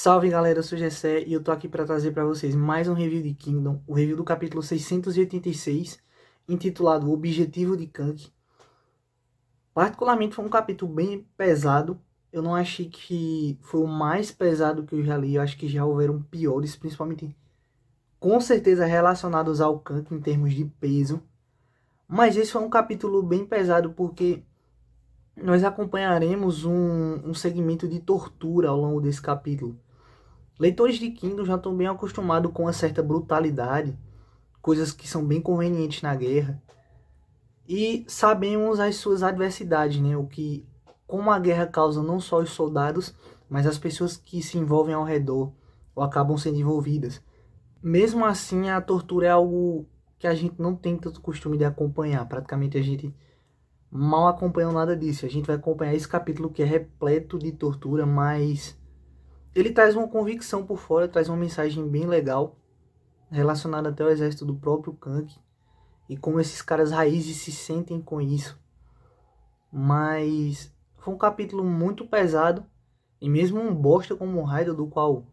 Salve galera, eu sou o Gessé e eu tô aqui para trazer para vocês mais um review de Kingdom, o review do capítulo 686, intitulado O Objetivo de Kank. Particularmente foi um capítulo bem pesado, eu não achei que foi o mais pesado que eu já li, eu acho que já houveram piores, principalmente com certeza relacionados ao Kank em termos de peso. Mas esse foi um capítulo bem pesado porque nós acompanharemos um segmento de tortura ao longo desse capítulo. Leitores de Kingdom já estão bem acostumados com uma certa brutalidade, coisas que são bem convenientes na guerra. E sabemos as suas adversidades, né? Como a guerra causa não só os soldados, mas as pessoas que se envolvem ao redor ou acabam sendo envolvidas. Mesmo assim, a tortura é algo que a gente não tem tanto costume de acompanhar. Praticamente a gente mal acompanha nada disso. A gente vai acompanhar esse capítulo que é repleto de tortura, mas ele traz uma convicção por fora, traz uma mensagem bem legal, relacionada até ao exército do próprio Kank, e como esses caras raízes se sentem com isso. Mas foi um capítulo muito pesado, e mesmo um bosta como o Raiden, do qual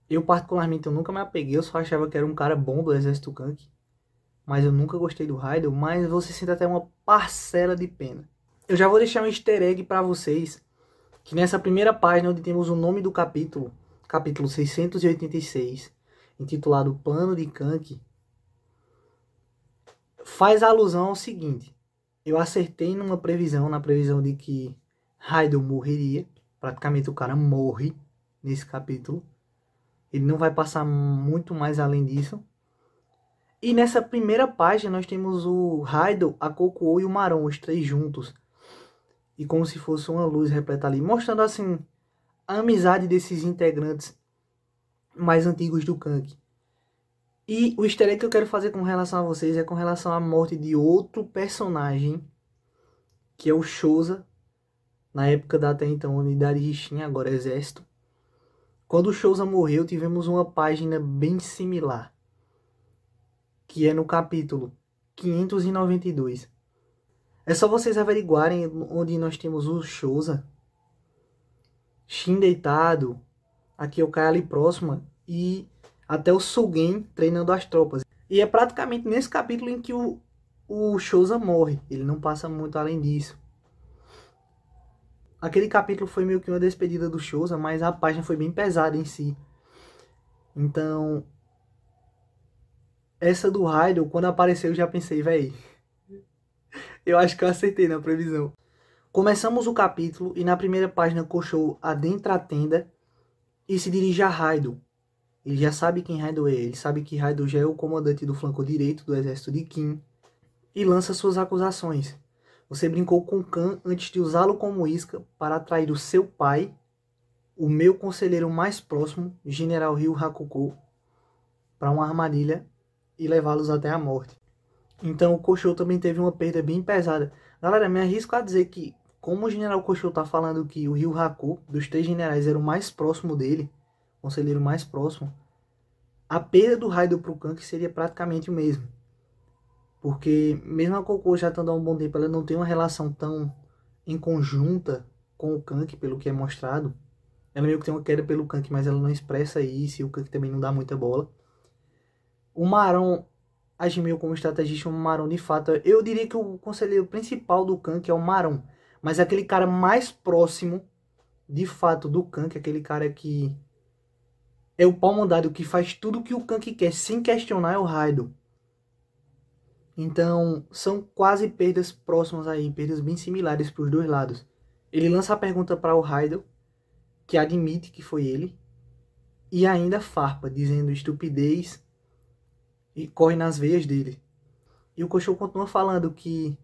eu particularmente eu nunca me apeguei, eu só achava que era um cara bom do exército Kank, mas eu nunca gostei do Raiden, mas você sente até uma parcela de pena. Eu já vou deixar um easter egg para vocês, que nessa primeira página onde temos o nome do capítulo, capítulo 686, intitulado Plano de Kank, faz alusão ao seguinte: eu acertei na previsão de que Raiden morreria, praticamente o cara morre nesse capítulo, ele não vai passar muito mais além disso. E nessa primeira página nós temos o Raiden, a Kokuou e o Maron, os três juntos, e como se fosse uma luz repleta ali, mostrando assim a amizade desses integrantes mais antigos do Kank. E o easter egg que eu quero fazer com relação a vocês é com relação à morte de outro personagem, que é o Shoza, na época da até então unidade Rishin, agora exército. Quando o Shoza morreu, tivemos uma página bem similar, que é no capítulo 592. É só vocês averiguarem onde nós temos o Shoza, Shin deitado, aqui o Kai ali próxima, e até o Sugen treinando as tropas. E é praticamente nesse capítulo em que o Shoza morre. Ele não passa muito além disso. Aquele capítulo foi meio que uma despedida do Shoza, mas a página foi bem pesada em si. Então, essa do Raiden, quando apareceu, eu já pensei, véi, eu acho que eu acertei na previsão. Começamos o capítulo e na primeira página Koshou adentra a tenda e se dirige a Raiden. Ele já sabe quem Raiden é, ele sabe que Raiden já é o comandante do flanco direito do exército de Kim e lança suas acusações. Você brincou com Khan antes de usá-lo como isca para atrair o seu pai, o meu conselheiro mais próximo, General Ryu Hakuko, para uma armadilha e levá-los até a morte. Então o Koshou também teve uma perda bem pesada. Galera, me arrisco a dizer que, como o General Koshou está falando que o Ryu Haku, dos três generais, era o mais próximo dele, o conselheiro mais próximo, a perda do Raiden para o Kank seria praticamente o mesmo. Porque mesmo a Kokuou já estando há um bom tempo, ela não tem uma relação tão em conjunta com o Kank, pelo que é mostrado. Ela meio que tem uma queda pelo Kank, mas ela não expressa isso, e o Kank também não dá muita bola. O Maron age meio como estrategista, o Maron de fato, eu diria que o conselheiro principal do Kank é o Maron, mas é aquele cara mais próximo, de fato, do Kank, aquele cara que é o pau mandado, que faz tudo o que o Kank quer, sem questionar, é o Raiden. Então, são quase perdas próximas aí, perdas bem similares para os dois lados. Ele lança a pergunta para o Raiden, que admite que foi ele, e ainda farpa, dizendo estupidez, e corre nas veias dele. E o Koshou continua falando que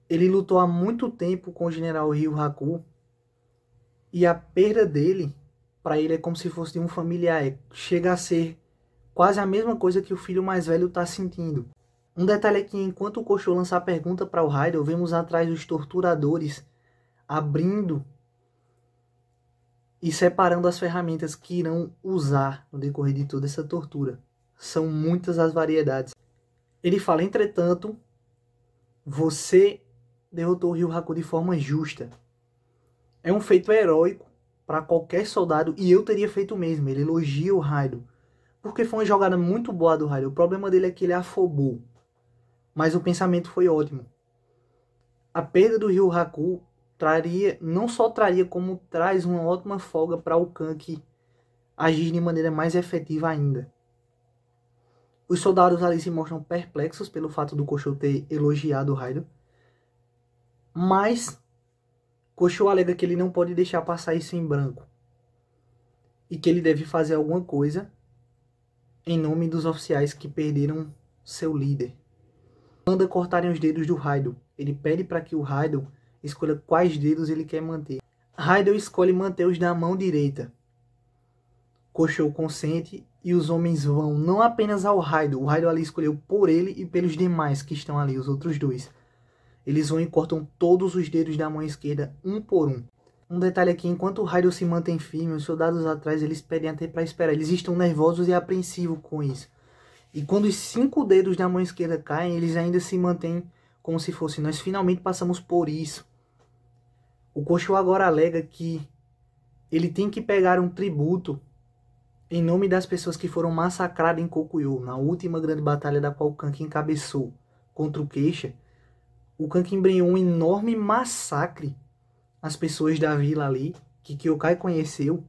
ele lutou há muito tempo com o general Ryu Haku, e a perda dele, para ele, é como se fosse de um familiar, chega a ser quase a mesma coisa que o filho mais velho está sentindo. Um detalhe é que enquanto o Koshou lança a pergunta para o Raiden, vemos atrás os torturadores abrindo e separando as ferramentas que irão usar no decorrer de toda essa tortura. São muitas as variedades. Ele fala, entretanto, você derrotou o Ryu Haku de forma justa. É um feito heróico para qualquer soldado, e eu teria feito o mesmo. Ele elogia o Raido, porque foi uma jogada muito boa do Raido. O problema dele é que ele afobou, mas o pensamento foi ótimo. A perda do Ryu Haku não só traria, como traz uma ótima folga para o Kank agir de maneira mais efetiva ainda. Os soldados ali se mostram perplexos pelo fato do Koshou ter elogiado o Raido, mas Koshou alega que ele não pode deixar passar isso em branco e que ele deve fazer alguma coisa em nome dos oficiais que perderam seu líder. Manda cortarem os dedos do Raido. Ele pede para que o Raido escolha quais dedos ele quer manter. Raido escolhe manter os da mão direita. Koshou consente e os homens vão não apenas ao Raido. O Raido ali escolheu por ele e pelos demais que estão ali, os outros dois. Eles vão e cortam todos os dedos da mão esquerda, um por um. Um detalhe aqui, enquanto o Raido se mantém firme, os soldados atrás eles pedem até para esperar. Eles estão nervosos e apreensivos com isso. E quando os 5 dedos da mão esquerda caem, eles ainda se mantêm como se fosse: nós finalmente passamos por isso. O Koshou agora alega que ele tem que pegar um tributo em nome das pessoas que foram massacradas em Kokuyo, na última grande batalha da qual o Kank encabeçou contra o Keisha. O Kank embrenhou um enorme massacre às pessoas da vila ali, que Kyokai conheceu.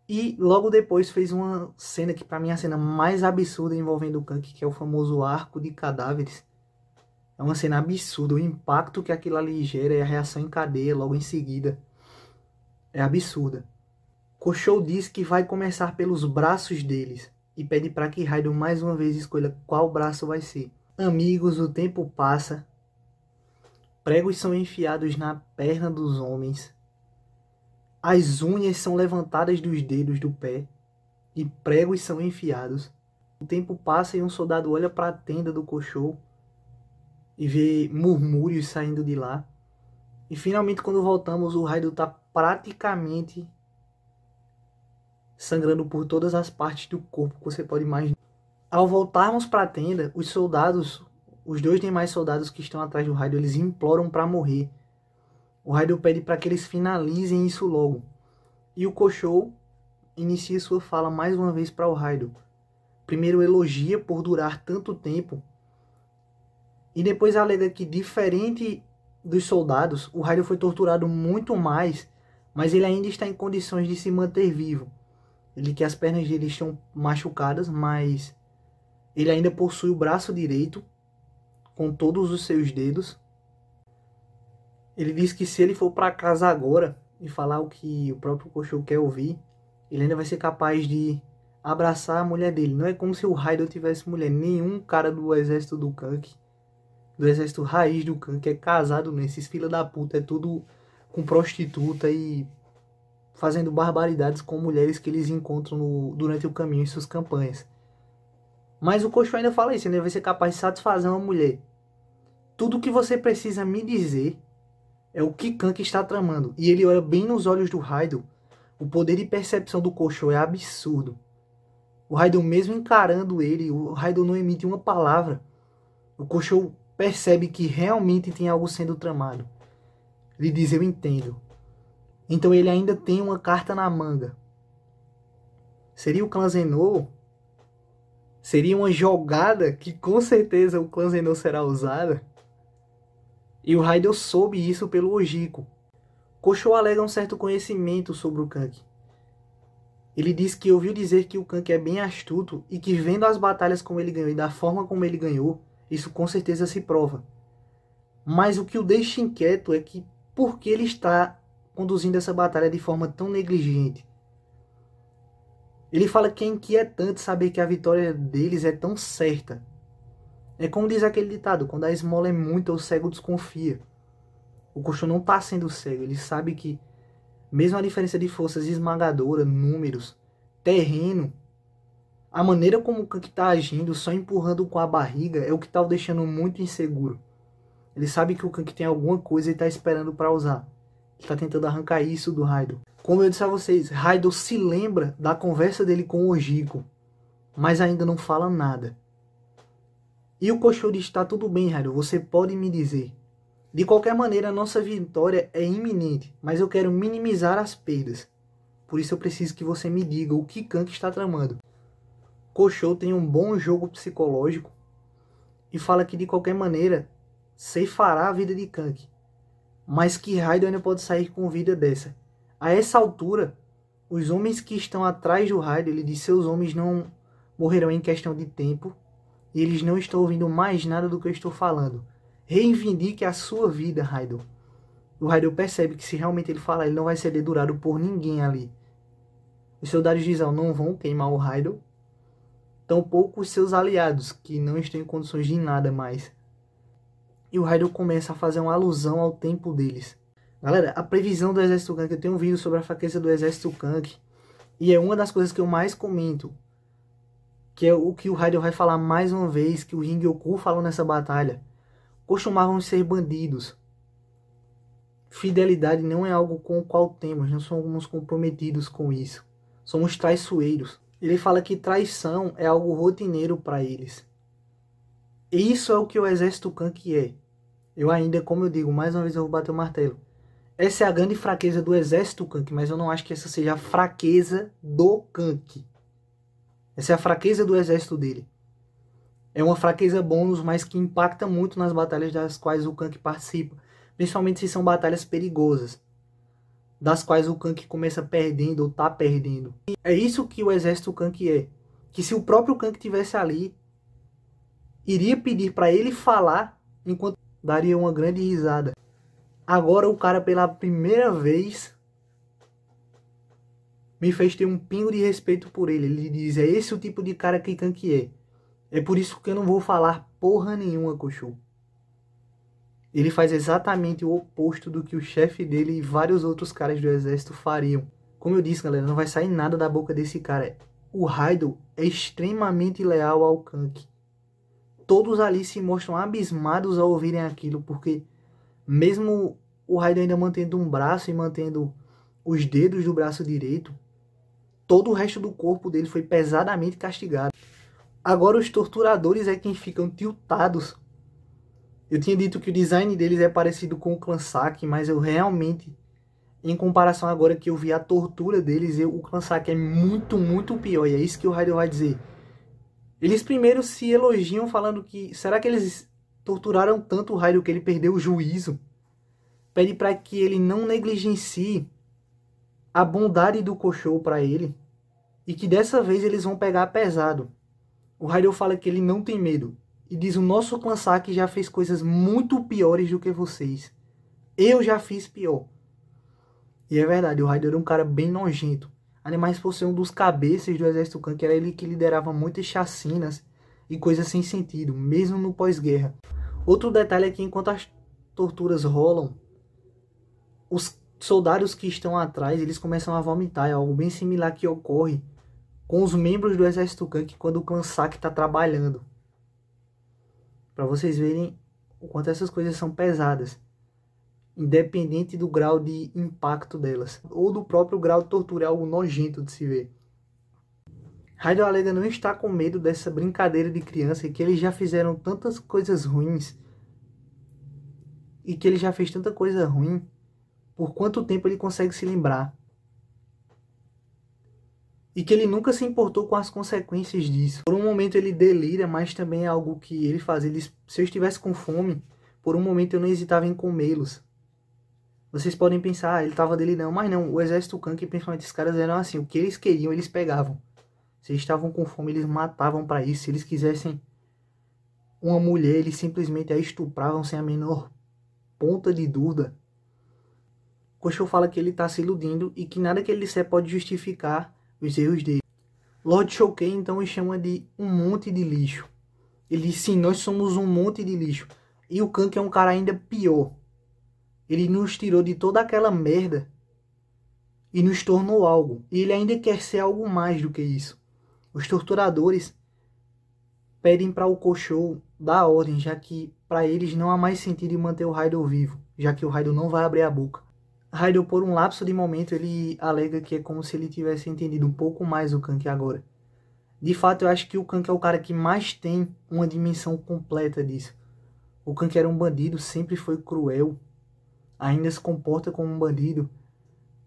E logo depois fez uma cena que para mim é a cena mais absurda envolvendo o Kank, que é o famoso arco de cadáveres. É uma cena absurda, o impacto que aquilo ali gera e a reação em cadeia logo em seguida é absurda. Koshou diz que vai começar pelos braços deles e pede para que Raido mais uma vez escolha qual braço vai ser. Amigos, o tempo passa. Pregos são enfiados na perna dos homens. As unhas são levantadas dos dedos do pé e pregos são enfiados. O tempo passa e um soldado olha para a tenda do Koshou e vê murmúrios saindo de lá. E finalmente, quando voltamos, o Raido está praticamente sangrando por todas as partes do corpo que você pode imaginar. Ao voltarmos para a tenda, os soldados, os 2 demais soldados que estão atrás do Raido, eles imploram para morrer. O Raido pede para que eles finalizem isso logo. E o Koshou inicia sua fala mais uma vez para o Raido. Primeiro elogia por durar tanto tempo. E depois alega que, diferente dos soldados, o Raido foi torturado muito mais, mas ele ainda está em condições de se manter vivo. Ele que as pernas dele estão machucadas, mas ele ainda possui o braço direito com todos os seus dedos. Ele diz que se ele for para casa agora e falar o que o próprio Koshou quer ouvir, ele ainda vai ser capaz de abraçar a mulher dele. Não é como se o Raido tivesse mulher. Nenhum cara do exército do Kank, do exército raiz do Kank, é casado nesses filha da puta. É tudo com prostituta e fazendo barbaridades com mulheres que eles encontram durante o caminho em suas campanhas. Mas o Koshou ainda fala isso, ele vai ser capaz de satisfazer uma mulher. Tudo o que você precisa me dizer é o que Kank está tramando. E ele olha bem nos olhos do Raido. O poder de percepção do Koshou é absurdo. O Raido, mesmo encarando ele, o Raido não emite uma palavra. O Koshou percebe que realmente tem algo sendo tramado. Ele diz: eu entendo. Então ele ainda tem uma carta na manga. Seria o clã Zenou? Seria uma jogada que com certeza o clã Zenou será usada? E o Raido soube isso pelo Ojiko. Koshou alega um certo conhecimento sobre o Kank. Ele diz que ouviu dizer que o Kank é bem astuto e que, vendo as batalhas como ele ganhou e da forma como ele ganhou, isso com certeza se prova. Mas o que o deixa inquieto é que por que ele está conduzindo essa batalha de forma tão negligente. Ele fala que é inquietante saber que a vitória deles é tão certa. É como diz aquele ditado: quando a esmola é muita, o cego desconfia. O Koshou não está sendo cego, ele sabe que mesmo a diferença de forças esmagadora, números, terreno, a maneira como o Kank está agindo, só empurrando com a barriga, é o que está o deixando muito inseguro. Ele sabe que o Kank tem alguma coisa e está esperando para usar. Ele está tentando arrancar isso do Raido. Como eu disse a vocês, Raido se lembra da conversa dele com o Ojiko, mas ainda não fala nada. E o Koshou diz: tá tudo bem, Raido, você pode me dizer. De qualquer maneira, a nossa vitória é iminente, mas eu quero minimizar as perdas. Por isso eu preciso que você me diga o que Kank está tramando. Koshou tem um bom jogo psicológico e fala que de qualquer maneira ceifará a vida de Kank, mas que Raiden ainda pode sair com vida dessa. A essa altura, os homens que estão atrás do Raiden, ele diz, seus homens não morrerão em questão de tempo e eles não estão ouvindo mais nada do que eu estou falando. Reivindique a sua vida, Raiden. O Raiden percebe que se realmente ele falar, ele não vai ser dedurado por ninguém ali. Os soldados de Zaun não vão queimar o Raiden, tampouco os seus aliados, que não estão em condições de nada mais. E o Raiden começa a fazer uma alusão ao tempo deles. Galera, a previsão do exército Kank, eu tenho um vídeo sobre a fraqueza do exército Kank, e é uma das coisas que eu mais comento, que é o que o Raiden vai falar mais uma vez, que o Ringyoku falou nessa batalha. Costumavam ser bandidos. Fidelidade não é algo com o qual temos, não somos comprometidos com isso. Somos traiçoeiros. Ele fala que traição é algo rotineiro para eles. E isso é o que o exército Kank é. Eu ainda, como eu digo, mais uma vez eu vou bater o martelo. Essa é a grande fraqueza do exército Kank, mas eu não acho que essa seja a fraqueza do Kank. Essa é a fraqueza do exército dele. É uma fraqueza bônus, mas que impacta muito nas batalhas das quais o Kank participa. Principalmente se são batalhas perigosas, das quais o Kank começa perdendo ou tá perdendo. E é isso que o exército Kank é. Que se o próprio Kank tivesse ali, iria pedir para ele falar, enquanto daria uma grande risada. Agora o cara pela primeira vez me fez ter um pingo de respeito por ele. Ele diz, é esse o tipo de cara que Kank é. É por isso que eu não vou falar porra nenhuma, Koshou. Ele faz exatamente o oposto do que o chefe dele e vários outros caras do exército fariam. Como eu disse, galera, não vai sair nada da boca desse cara. O Raiden é extremamente leal ao Kank. Todos ali se mostram abismados ao ouvirem aquilo, porque mesmo o Raiden ainda mantendo um braço e mantendo os dedos do braço direito, todo o resto do corpo dele foi pesadamente castigado. Agora os torturadores é quem ficam tiltados. Eu tinha dito que o design deles é parecido com o Clan Sake, mas eu realmente, em comparação agora que eu vi a tortura deles, o Clan Sake é muito, muito pior. E é isso que o Raiden vai dizer. Eles primeiro se elogiam falando que, será que eles torturaram tanto o Raiden que ele perdeu o juízo? Pede para que ele não negligencie a bondade do Koshou para ele, e que dessa vez eles vão pegar pesado. O Raiden fala que ele não tem medo. E diz, o nosso Clan Sake já fez coisas muito piores do que vocês. Eu já fiz pior. E é verdade, o Raiden era um cara bem nojento. Ainda mais por ser um dos cabeças do exército Kank, era ele que liderava muitas chacinas e coisas sem sentido, mesmo no pós-guerra. Outro detalhe é que enquanto as torturas rolam, os soldados que estão atrás, eles começam a vomitar. É algo bem similar que ocorre com os membros do exército Kank quando o Clan Sake está trabalhando. Para vocês verem o quanto essas coisas são pesadas, independente do grau de impacto delas, ou do próprio grau de tortura, é algo nojento de se ver. Raiden alega não estar com medo dessa brincadeira de criança, e que eles já fizeram tantas coisas ruins, e que ele já fez tanta coisa ruim, por quanto tempo ele consegue se lembrar. E que ele nunca se importou com as consequências disso. Por um momento ele delira, mas também é algo que ele faz. Se eu estivesse com fome, por um momento eu não hesitava em comê-los. Vocês podem pensar, ele estava delirando, mas não. O exército Kank, principalmente os caras, eram assim. O que eles queriam, eles pegavam. Se eles estavam com fome, eles matavam para isso. Se eles quisessem uma mulher, eles simplesmente a estupravam sem a menor ponta de dúvida. Koshou fala que ele está se iludindo e que nada que ele disser pode justificar os erros dele. Lord Shokei então o chama de um monte de lixo. Ele diz, sim, nós somos um monte de lixo. E o Kank é um cara ainda pior. Ele nos tirou de toda aquela merda e nos tornou algo. E ele ainda quer ser algo mais do que isso. Os torturadores pedem para o Koshou dar ordem, já que para eles não há mais sentido em manter o Raiden vivo, já que o Raiden não vai abrir a boca. Raiden, por um lapso de momento, ele alega que é como se ele tivesse entendido um pouco mais o Kank agora. De fato, eu acho que o Kank é o cara que mais tem uma dimensão completa disso. O Kank era um bandido, sempre foi cruel, ainda se comporta como um bandido,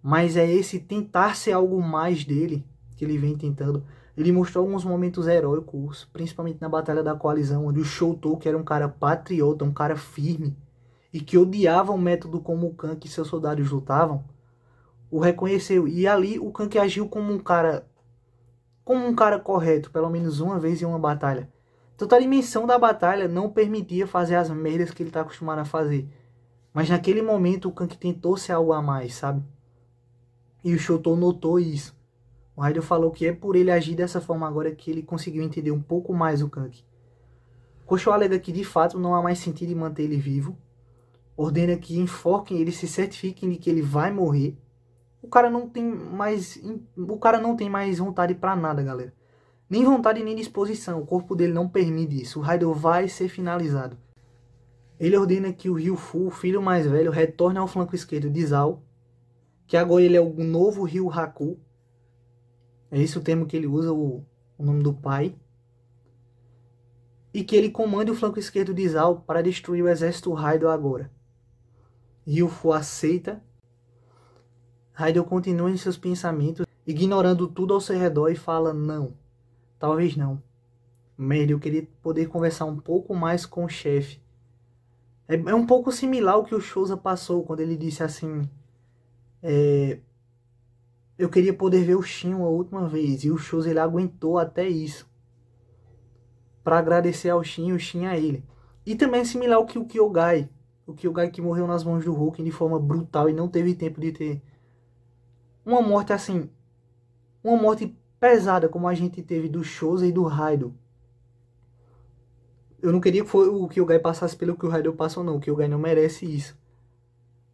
mas é esse tentar ser algo mais dele que ele vem tentando. Ele mostrou alguns momentos heróicos, principalmente na Batalha da Coalizão, onde o Shoto, que era um cara patriota, um cara firme, e que odiava o método como o Kank e seus soldados lutavam, o reconheceu. E ali o Kank agiu como um cara correto, pelo menos uma vez em uma batalha. Então a dimensão da batalha não permitia fazer as merdas que ele está acostumado a fazer. Mas naquele momento o Kank tentou ser algo a mais, sabe? E o Shoto notou isso. O Raiden falou que é por ele agir dessa forma agora que ele conseguiu entender um pouco mais o Kank. Kosho alega que de fato não há mais sentido em manter ele vivo. Ordena que enforquem ele, se certifiquem de que ele vai morrer. O cara não tem mais vontade pra nada, galera. Nem vontade nem disposição. O corpo dele não permite isso. O Raiden vai ser finalizado. Ele ordena que o Ryu-Fu, o filho mais velho, retorne ao flanco esquerdo de Zao. Que agora ele é o novo Ryu-Haku. É esse o termo que ele usa, o nome do pai. E que ele comande o flanco esquerdo de Zao para destruir o exército Raiden agora. Ryu-Fu aceita. Raiden continua em seus pensamentos, ignorando tudo ao seu redor e fala: não, talvez não. Merda, eu queria poder conversar um pouco mais com o chefe. É um pouco similar ao que o Shoza passou quando ele disse assim: eu queria poder ver o Shin uma última vez. E o Shoza ele aguentou até isso, para agradecer ao Shin e o Shin a ele. E também é similar ao que o Kyogai. O Kyogai que morreu nas mãos do Hulk de forma brutal e não teve tempo de ter uma morte assim, uma morte pesada como a gente teve do Shoza e do Raiden. Eu não queria que o Kyogai passasse pelo que o Raiden passou, não. O Kyogai não merece isso.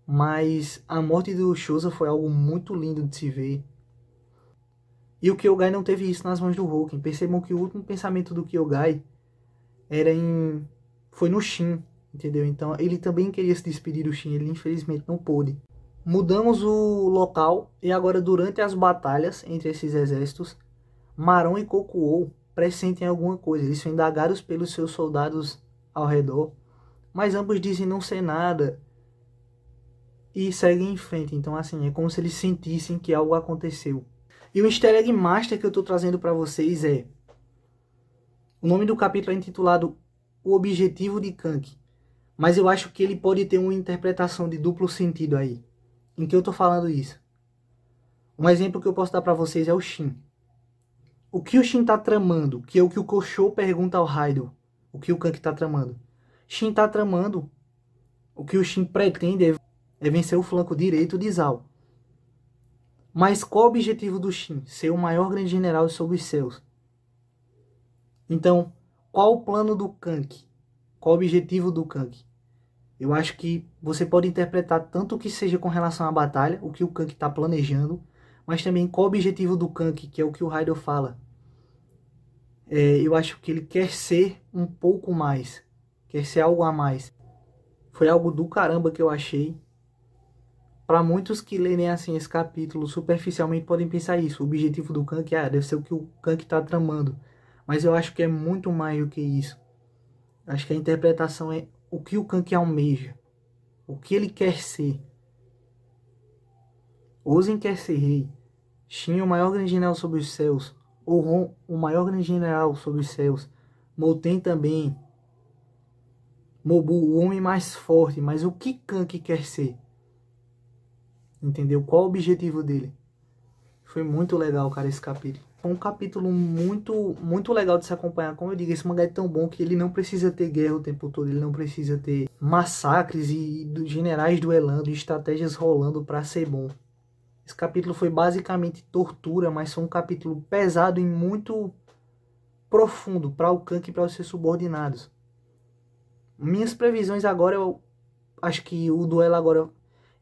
Mas a morte do Shoza foi algo muito lindo de se ver. E o Kyogai não teve isso nas mãos do Hulk. Percebam que o último pensamento do Kyogai foi no Shin, entendeu? Então ele também queria se despedir do Shin, ele infelizmente não pôde. Mudamos o local e agora durante as batalhas entre esses exércitos, Marão e Kokuou pressentem alguma coisa. Eles são indagados pelos seus soldados ao redor, mas ambos dizem não ser nada e seguem em frente. Então assim, é como se eles sentissem que algo aconteceu. E o easter egg master que eu estou trazendo para vocês é... O nome do capítulo é intitulado O Objetivo de Kank, mas eu acho que ele pode ter uma interpretação de duplo sentido aí. Em que eu estou falando isso? Um exemplo que eu posso dar para vocês é o Shin. O que o Shin está tramando, que é o que o Kosho pergunta ao Raiden, o que o Kank está tramando. Shin está tramando, o que o Shin pretende é vencer o flanco direito de Zao. Mas qual o objetivo do Shin? Ser o maior grande general sob os céus. Então, qual o plano do Kank? Qual o objetivo do Kank? Eu acho que você pode interpretar tanto o que seja com relação à batalha, o que o Kank está planejando, mas também qual o objetivo do Kank, que é o que o Raiden fala. Eu acho que ele quer ser um pouco mais, quer ser algo a mais. Foi algo do caramba que eu achei. Para muitos que lerem assim esse capítulo superficialmente podem pensar isso. O objetivo do Kank deve ser o que o Kank está tramando. Mas eu acho que é muito mais do que isso. Acho que a interpretação é o que o Kank almeja. O que ele quer ser. Ozen quer ser rei. Shin o maior grande general sobre os céus. Ohon o maior grande general sobre os céus. Moten também. Mobu o homem mais forte. Mas o que Kank quer ser? Entendeu? Qual o objetivo dele? Foi muito legal, cara, esse capítulo. Foi um capítulo muito legal de se acompanhar. Como eu digo, esse mangá é tão bom que ele não precisa ter guerra o tempo todo. Ele não precisa ter massacres e generais duelando e estratégias rolando para ser bom. Esse capítulo foi basicamente tortura, mas foi um capítulo pesado e muito profundo para o Kank e para os seus subordinados. Minhas previsões agora, eu acho que o duelo agora...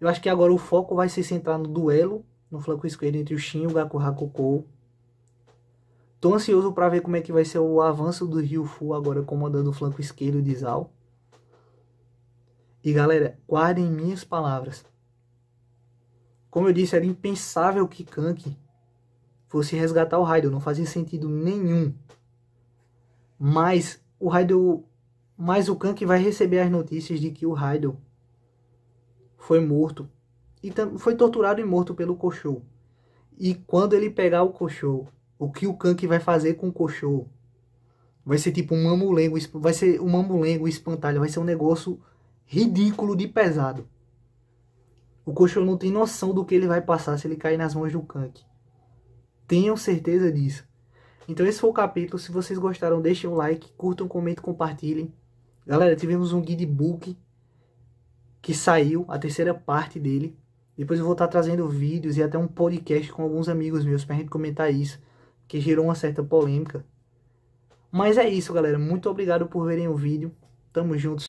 Eu acho que agora o foco vai se centrar no duelo, no flanco esquerdo entre o Shin e o Gaku Hakukou. Tô ansioso para ver como é que vai ser o avanço do Ryu-Fu agora comandando o flanco esquerdo de Zao. E galera, guardem minhas palavras. Como eu disse, era impensável que Kank fosse resgatar o Raiden, não fazia sentido nenhum. Mas o Raiden Mas o Kank vai receber as notícias de que o Heidel foi morto. E foi torturado e morto pelo Koshou. E quando ele pegar o Koshou, o que o Kank vai fazer com o Koshou? Vai ser tipo um mamulengo, vai ser um mamulengo espantalho, vai ser um negócio ridículo de pesado. O Koshou não tem noção do que ele vai passar se ele cair nas mãos do Kank. Tenham certeza disso. Então esse foi o capítulo. Se vocês gostaram, deixem um like, curtam, comentem, compartilhem. Galera, tivemos um guidebook que saiu, a terceira parte dele. Depois eu vou estar trazendo vídeos e até um podcast com alguns amigos meus pra gente comentar isso, que gerou uma certa polêmica. Mas é isso, galera. Muito obrigado por verem o vídeo. Tamo junto.